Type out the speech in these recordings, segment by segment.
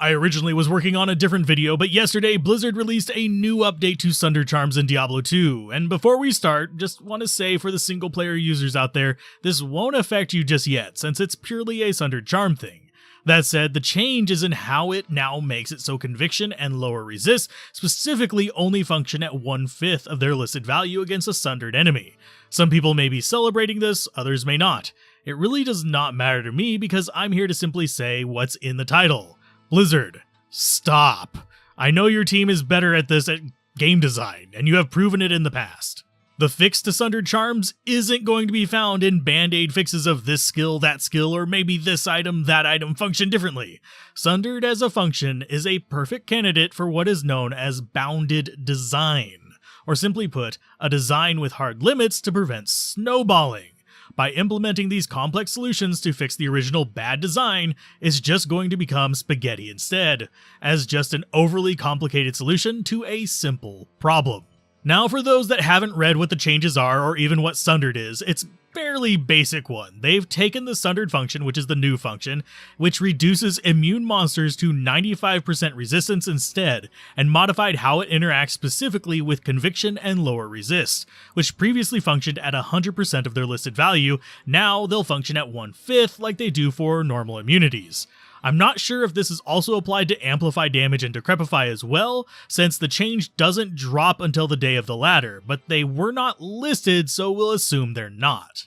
I originally was working on a different video, but yesterday Blizzard released a new update to Sunder Charms in Diablo 2, and before we start, just want to say for the single player users out there, this won't affect you just yet, since it's purely a Sunder Charm thing. That said, the change is in how it now makes it so Conviction and Lower Resist specifically only function at 1/5 of their listed value against a sundered enemy. Some people may be celebrating this, others may not. It really does not matter to me because I'm here to simply say what's in the title. Blizzard, stop. I know your team is better at this at game design, and you have proven it in the past. The fix to Sundered Charms isn't going to be found in band-aid fixes of this skill, that skill, or maybe this item, that item function differently. Sundered as a function is a perfect candidate for what is known as bounded design, or simply put, a design with hard limits to prevent snowballing. By implementing these complex solutions to fix the original bad design, it's just going to become spaghetti instead, as just an overly complicated solution to a simple problem. Now for those that haven't read what the changes are or even what Sundered is, it's fairly basic one. They've taken the Sundered function, which is the new function, which reduces immune monsters to 95% resistance instead, and modified how it interacts specifically with Conviction and Lower Resist, which previously functioned at 100% of their listed value. Now they'll function at 1/5 like they do for normal immunities. I'm not sure if this is also applied to Amplify Damage and Decrepify as well, since the change doesn't drop until the day of the latter, but they were not listed, so we'll assume they're not.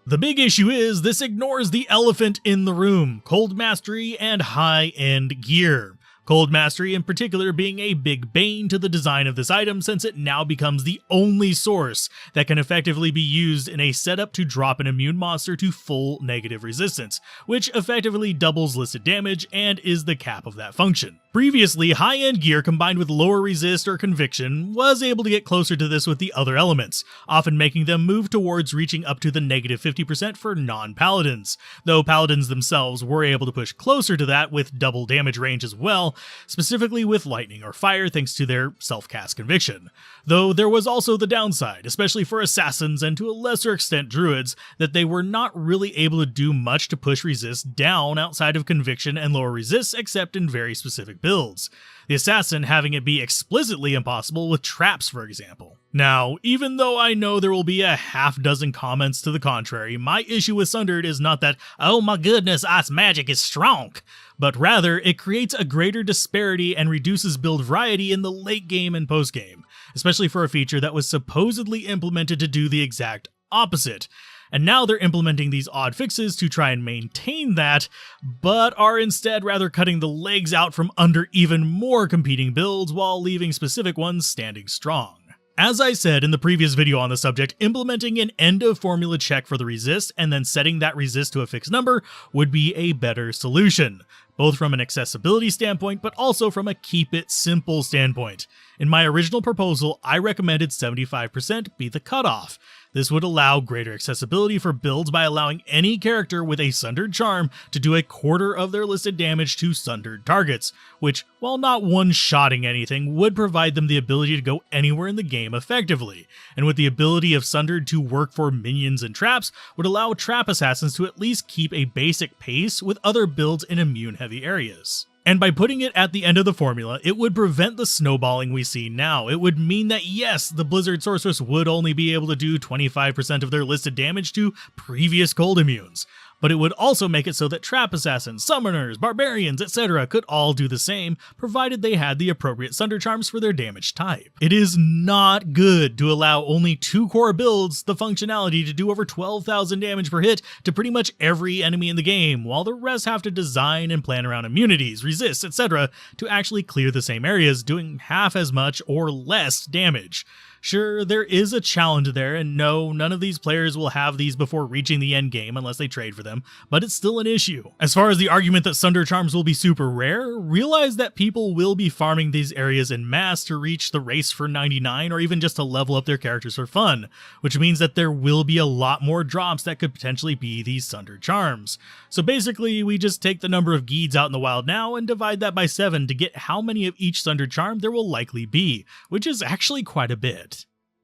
The big issue is this ignores the elephant in the room, Cold Mastery and high-end gear. Cold Mastery in particular being a big bane to the design of this item since it now becomes the only source that can effectively be used in a setup to drop an immune monster to full negative resistance, which effectively doubles listed damage and is the cap of that function. Previously, high-end gear combined with lower resist or conviction was able to get closer to this with the other elements, often making them move towards reaching up to the negative 50% for non-paladins, though paladins themselves were able to push closer to that with double damage range as well, specifically with lightning or fire thanks to their self-cast conviction. Though there was also the downside, especially for assassins and to a lesser extent druids, that they were not really able to do much to push resist down outside of conviction and lower resist except in very specific builds. The assassin having it be explicitly impossible with traps, for example. Now, even though I know there will be a half dozen comments to the contrary, my issue with Sundered is not that, oh my goodness, ice magic is strong, but rather it creates a greater disparity and reduces build variety in the late game and post game, especially for a feature that was supposedly implemented to do the exact opposite. And now they're implementing these odd fixes to try and maintain that, but are instead rather cutting the legs out from under even more competing builds while leaving specific ones standing strong. As I said in the previous video on the subject, implementing an end of formula check for the resist and then setting that resist to a fixed number would be a better solution, both from an accessibility standpoint but also from a keep it simple standpoint. In my original proposal, I recommended 75% be the cutoff. This would allow greater accessibility for builds by allowing any character with a Sundered Charm to do 1/4 of their listed damage to Sundered targets, which, while not one-shotting anything, would provide them the ability to go anywhere in the game effectively, and with the ability of Sundered to work for minions and traps, would allow trap assassins to at least keep a basic pace with other builds in immune-heavy areas. And by putting it at the end of the formula, it would prevent the snowballing we see now. It would mean that yes, the Blizzard Sorceress would only be able to do 25% of their listed damage to previous cold immunes, but it would also make it so that trap assassins, summoners, barbarians, etc. could all do the same, provided they had the appropriate Sunder Charms for their damage type. It is not good to allow only 2 core builds the functionality to do over 12,000 damage per hit to pretty much every enemy in the game, while the rest have to design and plan around immunities, resists, etc. to actually clear the same areas, doing half as much or less damage. Sure, there is a challenge there, and no, none of these players will have these before reaching the end game unless they trade for them, but it's still an issue. As far as the argument that Sunder Charms will be super rare, realize that people will be farming these areas en masse to reach the race for 99 or even just to level up their characters for fun, which means that there will be a lot more drops that could potentially be these Sunder Charms. So basically, we just take the number of Geeds out in the wild now and divide that by 7 to get how many of each Sunder Charm there will likely be, which is actually quite a bit.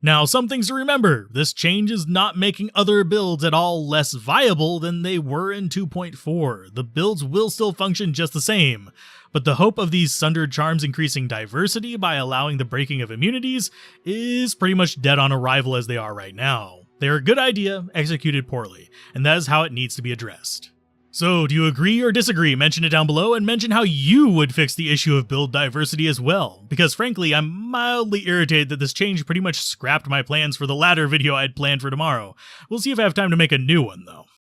Now, some things to remember, this change is not making other builds at all less viable than they were in 2.4. The builds will still function just the same, But the hope of these Sundered Charms increasing diversity by allowing the breaking of immunities is pretty much dead on arrival as they are right now. They're a good idea, executed poorly, and that is how it needs to be addressed. So, do you agree or disagree? Mention it down below, and mention how you would fix the issue of build diversity as well, because frankly, I'm mildly irritated that this change pretty much scrapped my plans for the ladder video I had planned for tomorrow. We'll see if I have time to make a new one, though.